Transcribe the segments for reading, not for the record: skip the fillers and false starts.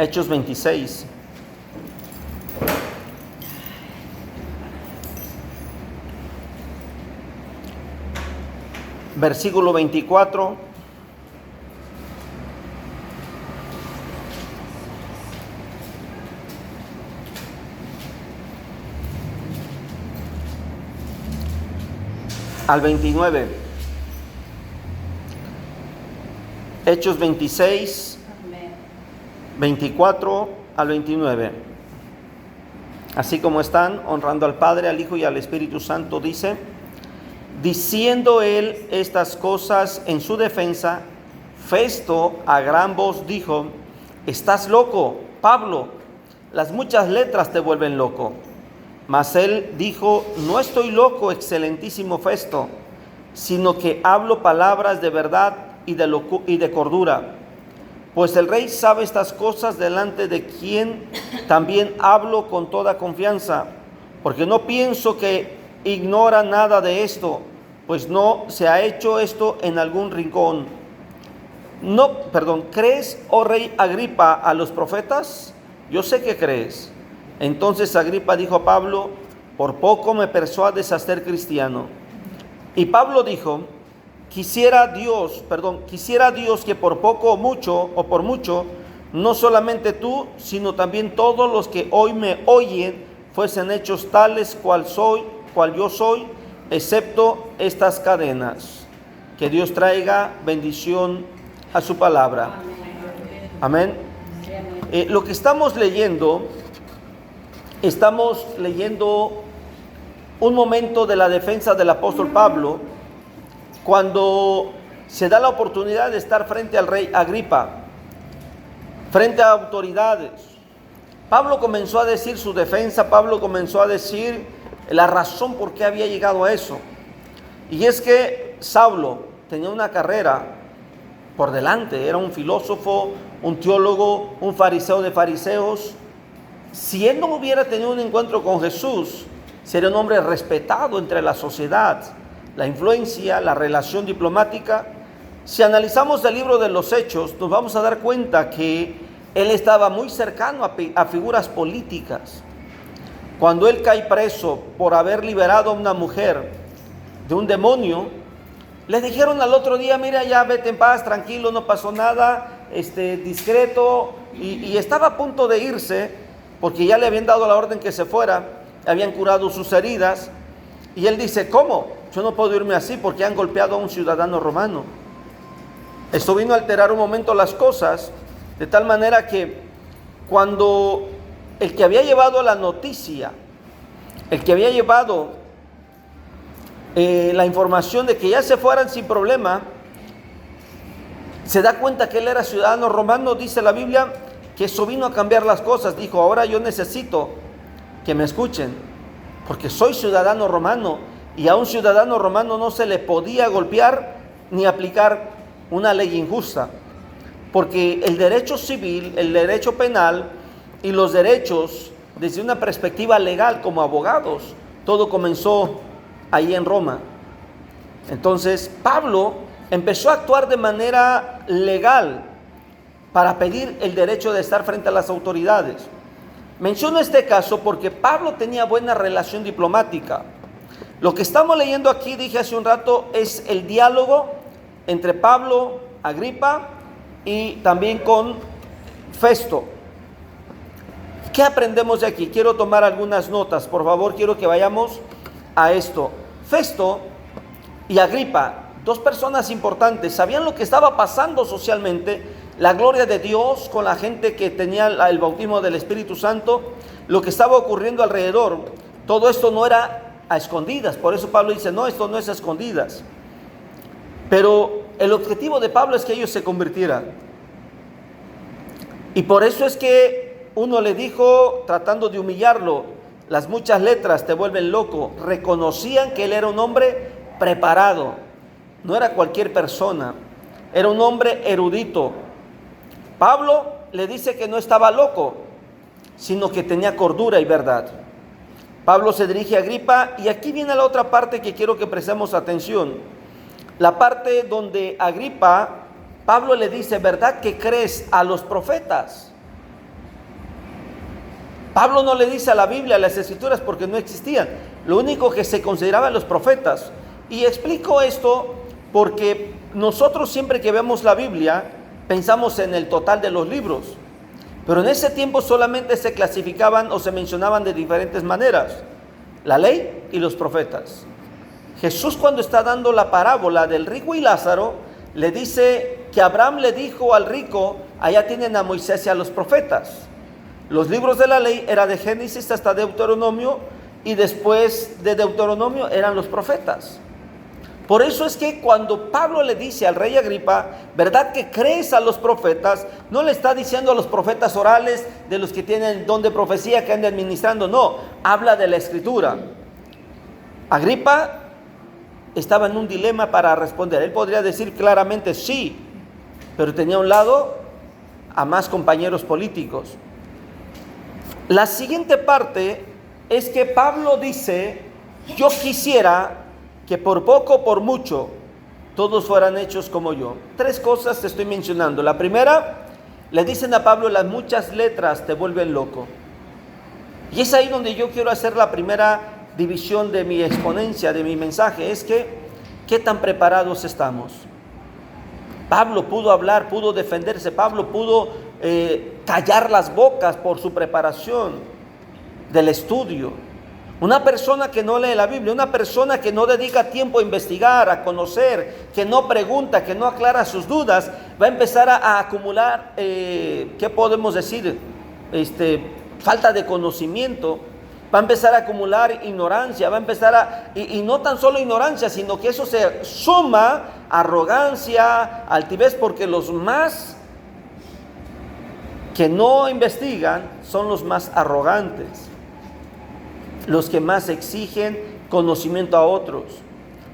Hechos 26. Versículo 24. Al 29. Hechos 26, 24 al 29. Así como están, honrando al Padre, al Hijo y al Espíritu Santo, dice: diciendo él estas cosas en su defensa, Festo a gran voz dijo: estás loco, Pablo, las muchas letras te vuelven loco. Mas él dijo: no estoy loco, excelentísimo Festo, sino que hablo palabras de verdad y de cordura. Pues el rey sabe estas cosas, delante de quien también hablo con toda confianza, porque no pienso que ignora nada de esto, pues no se ha hecho esto en algún rincón. ¿Crees, oh rey Agripa, a los profetas? Yo sé que crees. Entonces Agripa dijo a Pablo: por poco me persuades a ser cristiano. Y Pablo dijo: quisiera Dios que por poco o por mucho, no solamente tú, sino también todos los que hoy me oyen, fuesen hechos tales cual yo soy, excepto estas cadenas. Que Dios traiga bendición a su palabra. Amén. Lo que estamos leyendo un momento de la defensa del apóstol Pablo, cuando se da la oportunidad de estar frente al rey Agripa, frente a autoridades. Pablo comenzó a decir su defensa, Pablo comenzó a decir la razón por qué había llegado a eso. Y es que Saulo tenía una carrera por delante, era un filósofo, un teólogo, un fariseo de fariseos. Si él no hubiera tenido un encuentro con Jesús, sería un hombre respetado entre la sociedad. La influencia, la relación diplomática. Si analizamos el libro de los Hechos, nos vamos a dar cuenta que él estaba muy cercano a figuras políticas. Cuando él cae preso por haber liberado a una mujer de un demonio, le dijeron al otro día: mira, ya vete en paz, tranquilo, no pasó nada, discreto, y estaba a punto de irse, porque ya le habían dado la orden que se fuera, habían curado sus heridas, y él dice: ¿cómo? Yo no puedo irme así porque han golpeado a un ciudadano romano. Esto vino a alterar un momento las cosas, de tal manera que cuando el que había llevado la noticia, el que había llevado la información de que ya se fueran sin problema, se da cuenta que él era ciudadano romano, dice la Biblia que eso vino a cambiar las cosas. Dijo: ahora yo necesito que me escuchen, porque soy ciudadano romano, y a un ciudadano romano no se le podía golpear ni aplicar una ley injusta, porque el derecho civil, el derecho penal y los derechos desde una perspectiva legal como abogados, todo comenzó ahí en Roma. Entonces Pablo empezó a actuar de manera legal para pedir el derecho de estar frente a las autoridades. Menciono este caso porque Pablo tenía buena relación diplomática. Lo que estamos leyendo aquí, dije hace un rato, es el diálogo entre Pablo, Agripa y también con Festo. ¿Qué aprendemos de aquí? Quiero tomar algunas notas, por favor, quiero que vayamos a esto. Festo y Agripa, dos personas importantes, sabían lo que estaba pasando socialmente, la gloria de Dios con la gente que tenía el bautismo del Espíritu Santo, lo que estaba ocurriendo alrededor. Todo esto no era a escondidas, por eso Pablo dice: no, esto no es a escondidas. Pero el objetivo de Pablo es que ellos se convirtieran. Y por eso es que uno le dijo, tratando de humillarlo: las muchas letras te vuelven loco. Reconocían que él era un hombre preparado, no era cualquier persona, era un hombre erudito. Pablo le dice que no estaba loco, sino que tenía cordura y verdad. Pablo se dirige a Agripa, y aquí viene la otra parte que quiero que prestemos atención. La parte donde Agripa, Pablo le dice: ¿verdad que crees a los profetas? Pablo no le dice a la Biblia, a las Escrituras, porque no existían. Lo único que se consideraban los profetas. Y explico esto porque nosotros siempre que vemos la Biblia, pensamos en el total de los libros. Pero en ese tiempo solamente se clasificaban o se mencionaban de diferentes maneras: la ley y los profetas. Jesús, cuando está dando la parábola del rico y Lázaro, le dice que Abraham le dijo al rico: allá tienen a Moisés y a los profetas. Los libros de la ley eran de Génesis hasta Deuteronomio, y después de Deuteronomio eran los profetas. Por eso es que cuando Pablo le dice al rey Agripa: ¿verdad que crees a los profetas?, no le está diciendo a los profetas orales, de los que tienen don de profecía, que andan administrando. No, habla de la Escritura. Agripa estaba en un dilema para responder. Él podría decir claramente sí, pero tenía a un lado a más compañeros políticos. La siguiente parte es que Pablo dice: yo quisiera que por poco o por mucho todos fueran hechos como yo. 3 cosas te estoy mencionando. La primera, le dicen a Pablo: las muchas letras te vuelven loco. Y es ahí donde yo quiero hacer la primera división de mi exponencia, de mi mensaje. Es que, ¿qué tan preparados estamos? Pablo pudo hablar, pudo defenderse. Pablo pudo callar las bocas por su preparación del estudio. Una persona que no lee la Biblia, una persona que no dedica tiempo a investigar, a conocer, que no pregunta, que no aclara sus dudas, va a empezar a acumular, ¿qué podemos decir? Falta de conocimiento. Va a empezar a acumular ignorancia, va a empezar y no tan solo ignorancia, sino que eso se suma a arrogancia, altivez, porque los más que no investigan son los más arrogantes, los que más exigen conocimiento a otros.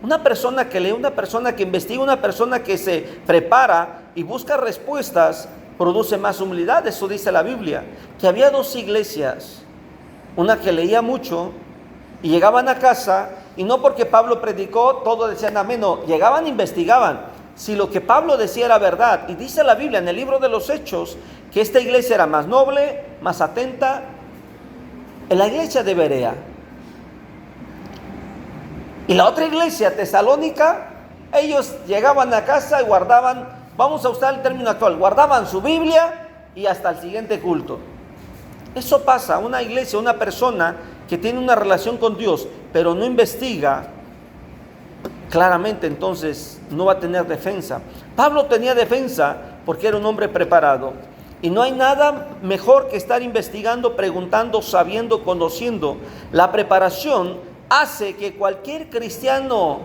Una persona que lee, una persona que investiga, una persona que se prepara y busca respuestas, produce más humildad. Eso dice la Biblia, que había 2 iglesias, una que leía mucho y llegaban a casa, y no porque Pablo predicó, todos decían amén, no, llegaban e investigaban si lo que Pablo decía era verdad. Y dice la Biblia en el libro de los Hechos que esta iglesia era más noble, más atenta. En la iglesia de Berea. Y la otra iglesia, Tesalónica, ellos llegaban a casa y guardaban, vamos a usar el término actual, guardaban su Biblia y hasta el siguiente culto. Eso pasa. Una iglesia, una persona que tiene una relación con Dios, pero no investiga, claramente entonces no va a tener defensa. Pablo tenía defensa porque era un hombre preparado. Y no hay nada mejor que estar investigando, preguntando, sabiendo, conociendo. La preparación hace que cualquier cristiano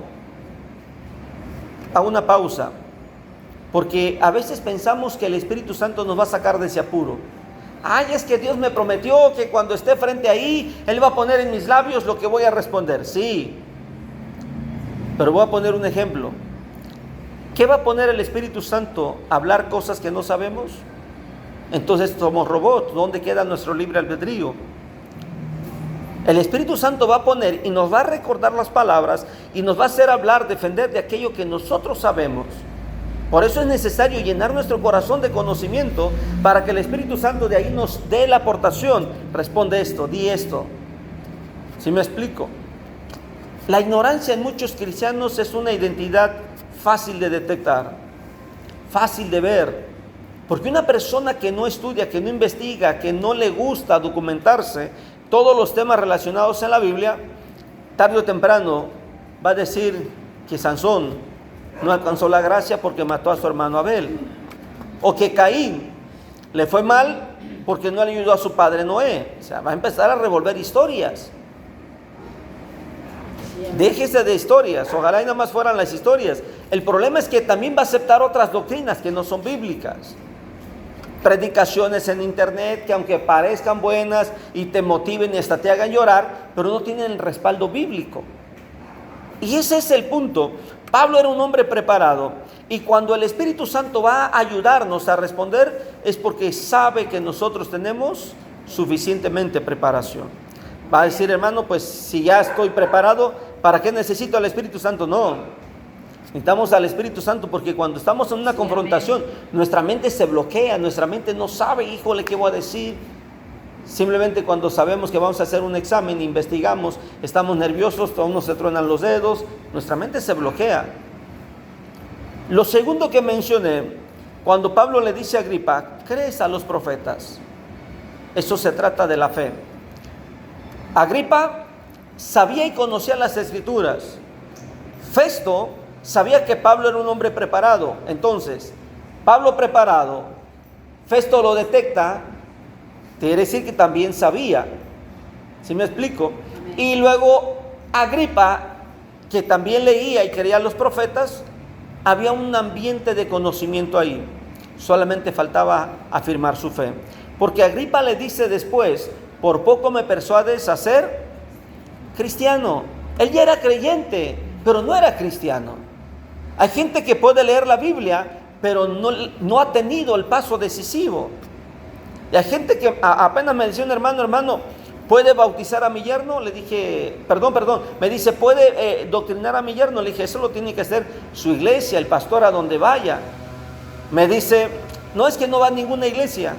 haga una pausa, porque a veces pensamos que el Espíritu Santo nos va a sacar de ese apuro. Ay, es que Dios me prometió que cuando esté frente ahí, Él va a poner en mis labios lo que voy a responder. Sí, pero voy a poner un ejemplo. ¿Qué va a poner el Espíritu Santo? ¿Hablar cosas que no sabemos? Entonces somos robots. ¿Dónde queda nuestro libre albedrío? El Espíritu Santo va a poner y nos va a recordar las palabras y nos va a hacer hablar, defender de aquello que nosotros sabemos. Por eso es necesario llenar nuestro corazón de conocimiento para que el Espíritu Santo de ahí nos dé la aportación. Responde esto, di esto. ¿Sí me explico? La ignorancia en muchos cristianos es una identidad fácil de detectar, fácil de ver. Porque una persona que no estudia, que no investiga, que no le gusta documentarse todos los temas relacionados en la Biblia, tarde o temprano va a decir que Sansón no alcanzó la gracia porque mató a su hermano Abel, o que Caín le fue mal porque no le ayudó a su padre Noé. O sea, va a empezar a revolver historias. Déjese de historias, ojalá y nada más fueran las historias. El problema es que también va a aceptar otras doctrinas que no son bíblicas. Predicaciones en internet que aunque parezcan buenas y te motiven y hasta te hagan llorar, pero no tienen el respaldo bíblico. Y ese es el punto. Pablo era un hombre preparado, y cuando el Espíritu Santo va a ayudarnos a responder es porque sabe que nosotros tenemos suficientemente preparación. Va a decir, hermano, pues si ya estoy preparado, ¿para qué necesito al Espíritu Santo? No. Necesitamos al Espíritu Santo porque cuando estamos en una confrontación, nuestra mente se bloquea, nuestra mente no sabe, híjole, ¿qué voy a decir? Simplemente cuando sabemos que vamos a hacer un examen, investigamos, estamos nerviosos, a uno se truenan los dedos, nuestra mente se bloquea. Lo segundo que mencioné, cuando Pablo le dice a Agripa, ¿crees a los profetas? Eso se trata de la fe. Agripa sabía y conocía las Escrituras. Festo sabía que Pablo era un hombre preparado. Entonces, Pablo preparado, Festo lo detecta, quiere decir que también sabía. ¿Sí me explico? Y luego Agripa, que también leía y creía a los profetas, había un ambiente de conocimiento ahí. Solamente faltaba afirmar su fe. Porque Agripa le dice después, por poco me persuades a ser cristiano. Él ya era creyente, pero no era cristiano. Hay gente que puede leer la Biblia, pero no ha tenido el paso decisivo. Y hay gente que apenas me decía un hermano, ¿puede bautizar a mi yerno? Le dije, perdón, me dice, ¿puede doctrinar a mi yerno? Le dije, eso lo tiene que hacer su iglesia, el pastor a donde vaya. Me dice, no, es que no va a ninguna iglesia.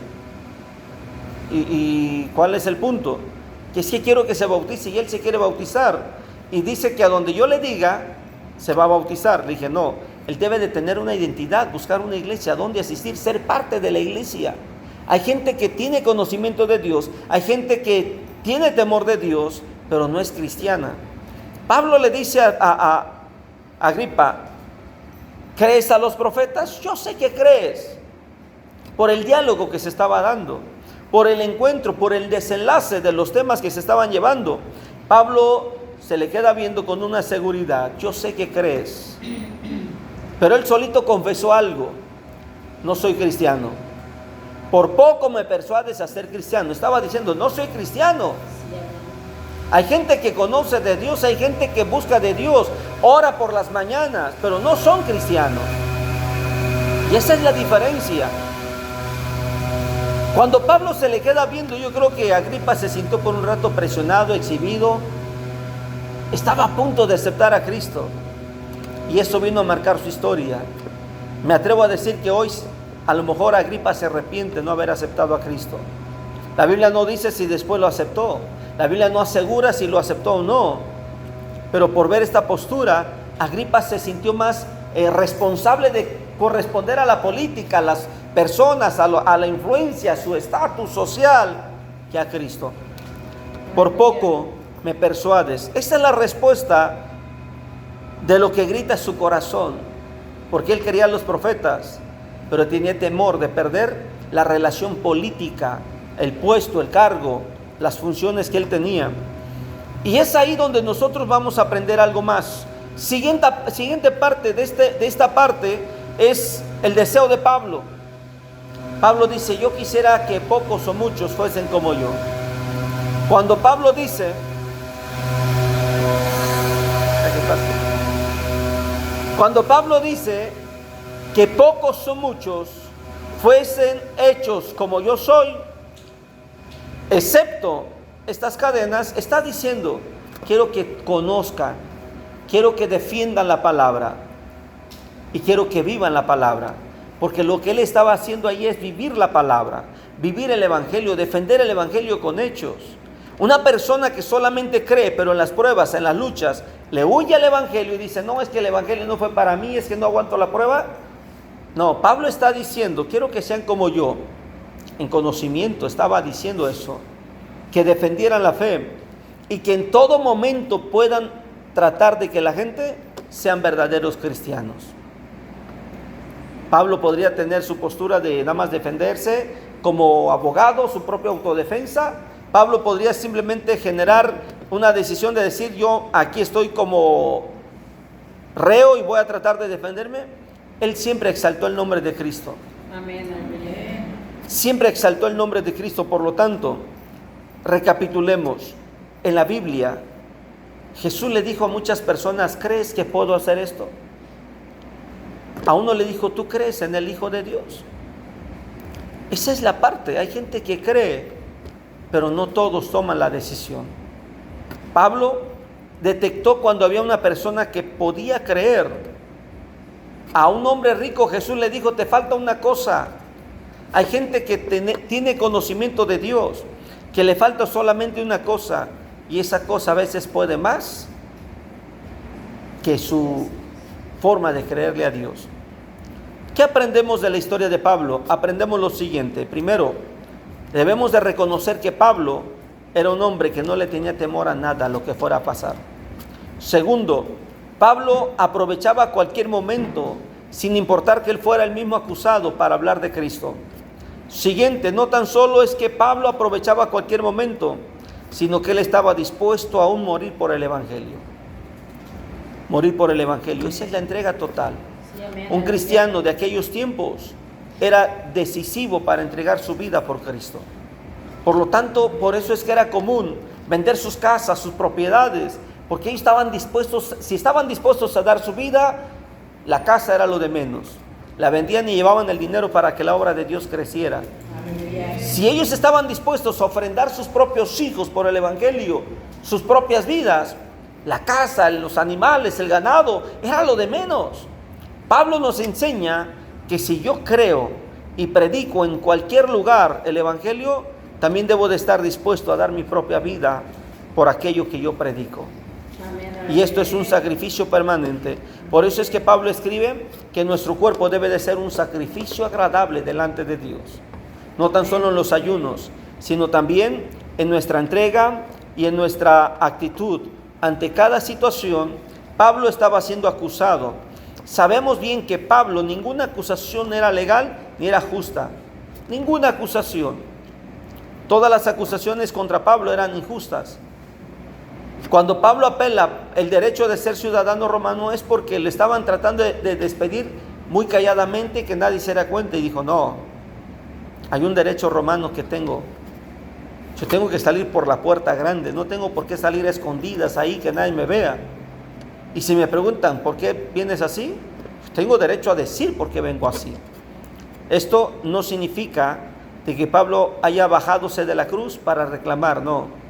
¿Y cuál es el punto? Que es que quiero que se bautice y él se quiere bautizar. Y dice que a donde yo le diga, se va a bautizar. Le dije, no, él debe de tener una identidad, buscar una iglesia, donde asistir, ser parte de la iglesia. Hay gente que tiene conocimiento de Dios, hay gente que tiene temor de Dios, pero no es cristiana. Pablo le dice a Agripa, ¿crees a los profetas? Yo sé que crees, por el diálogo que se estaba dando, por el encuentro, por el desenlace de los temas que se estaban llevando. Pablo se le queda viendo con una seguridad, yo sé que crees. Pero él solito confesó algo, no soy cristiano. Por poco me persuades a ser cristiano. Estaba diciendo, no soy cristiano. Hay gente que conoce de Dios, hay gente que busca de Dios, ora por las mañanas, pero no son cristianos. Y esa es la diferencia. Cuando Pablo se le queda viendo, yo creo que Agripa se sintió por un rato presionado, exhibido. Estaba a punto de aceptar a Cristo. Y eso vino a marcar su historia. Me atrevo a decir que hoy a lo mejor Agripa se arrepiente de no haber aceptado a Cristo. La Biblia no dice si después lo aceptó. La Biblia no asegura si lo aceptó o no. Pero por ver esta postura, Agripa se sintió más responsable de corresponder a la política, a las personas, a la influencia, a su estatus social, que a Cristo. Por poco me persuades. Esa es la respuesta de lo que grita su corazón. Porque él quería a los profetas, pero tenía temor de perder la relación política, el puesto, el cargo, las funciones que él tenía. Y es ahí donde nosotros vamos a aprender algo más. Siguiente parte de esta parte es el deseo de Pablo. Pablo dice, yo quisiera que pocos o muchos fuesen como yo. Cuando Pablo dice, que pocos o muchos fuesen hechos como yo soy, excepto estas cadenas, está diciendo, quiero que conozcan, quiero que defiendan la palabra y quiero que vivan la palabra, porque lo que él estaba haciendo ahí es vivir la palabra, vivir el evangelio, defender el evangelio con hechos. Una persona que solamente cree, pero en las pruebas, en las luchas, le huye al evangelio y dice, no, es que el evangelio no fue para mí, es que no aguanto la prueba. No, Pablo está diciendo, quiero que sean como yo. En conocimiento estaba diciendo eso, que defendieran la fe y que en todo momento puedan tratar de que la gente sean verdaderos cristianos. Pablo podría tener su postura de nada más defenderse como abogado, su propia autodefensa. Pablo podría simplemente generar una decisión de decir, yo aquí estoy como reo y voy a tratar de defenderme. Él siempre exaltó el nombre de Cristo. Amén, amén. Siempre exaltó el nombre de Cristo. Por lo tanto, recapitulemos. En la Biblia, Jesús le dijo a muchas personas, ¿crees que puedo hacer esto? A uno le dijo, ¿tú crees en el Hijo de Dios? Esa es la parte. Hay gente que cree, pero no todos toman la decisión. Pablo detectó cuando había una persona que podía creer. A un hombre rico Jesús le dijo, te falta una cosa. Hay gente que tiene conocimiento de Dios, que le falta solamente una cosa, y esa cosa a veces puede más que su forma de creerle a Dios. ¿Qué aprendemos de la historia de Pablo? Aprendemos lo siguiente. Primero, debemos de reconocer que Pablo era un hombre que no le tenía temor a nada, a lo que fuera a pasar. Segundo, Pablo aprovechaba cualquier momento, sin importar que él fuera el mismo acusado, para hablar de Cristo. Siguiente, no tan solo es que Pablo aprovechaba cualquier momento, sino que él estaba dispuesto a aún morir por el Evangelio. Morir por el Evangelio, esa es la entrega total. Un cristiano de aquellos tiempos era decisivo para entregar su vida por Cristo. Por lo tanto, por eso es que era común vender sus casas, sus propiedades, porque ellos estaban dispuestos, si estaban dispuestos a dar su vida, la casa era lo de menos. La vendían y llevaban el dinero para que la obra de Dios creciera. Si ellos estaban dispuestos a ofrendar sus propios hijos por el Evangelio, sus propias vidas, la casa, los animales, el ganado, era lo de menos. Pablo nos enseña que si yo creo y predico en cualquier lugar el Evangelio, también debo de estar dispuesto a dar mi propia vida por aquello que yo predico. Y esto es un sacrificio permanente. Por eso es que Pablo escribe que nuestro cuerpo debe de ser un sacrificio agradable delante de Dios. No tan solo en los ayunos, sino también en nuestra entrega y en nuestra actitud. Ante cada situación, Pablo estaba siendo acusado. Sabemos bien que Pablo, ninguna acusación era legal ni era justa. Ninguna acusación. Todas las acusaciones contra Pablo eran injustas. Cuando Pablo apela el derecho de ser ciudadano romano es porque le estaban tratando de despedir muy calladamente, que nadie se diera cuenta, y dijo, no, hay un derecho romano que tengo. Yo tengo que salir por la puerta grande, no tengo por qué salir a escondidas ahí que nadie me vea. Y si me preguntan, ¿por qué vienes así? Tengo derecho a decir por qué vengo así. Esto no significa de que Pablo haya bajadose de la cruz para reclamar, no.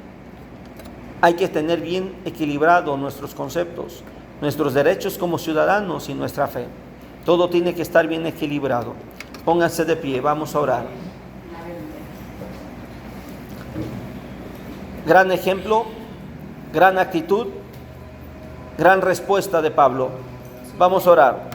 Hay que tener bien equilibrados nuestros conceptos, nuestros derechos como ciudadanos y nuestra fe. Todo tiene que estar bien equilibrado. Pónganse de pie, vamos a orar. Gran ejemplo, gran actitud, gran respuesta de Pablo. Vamos a orar.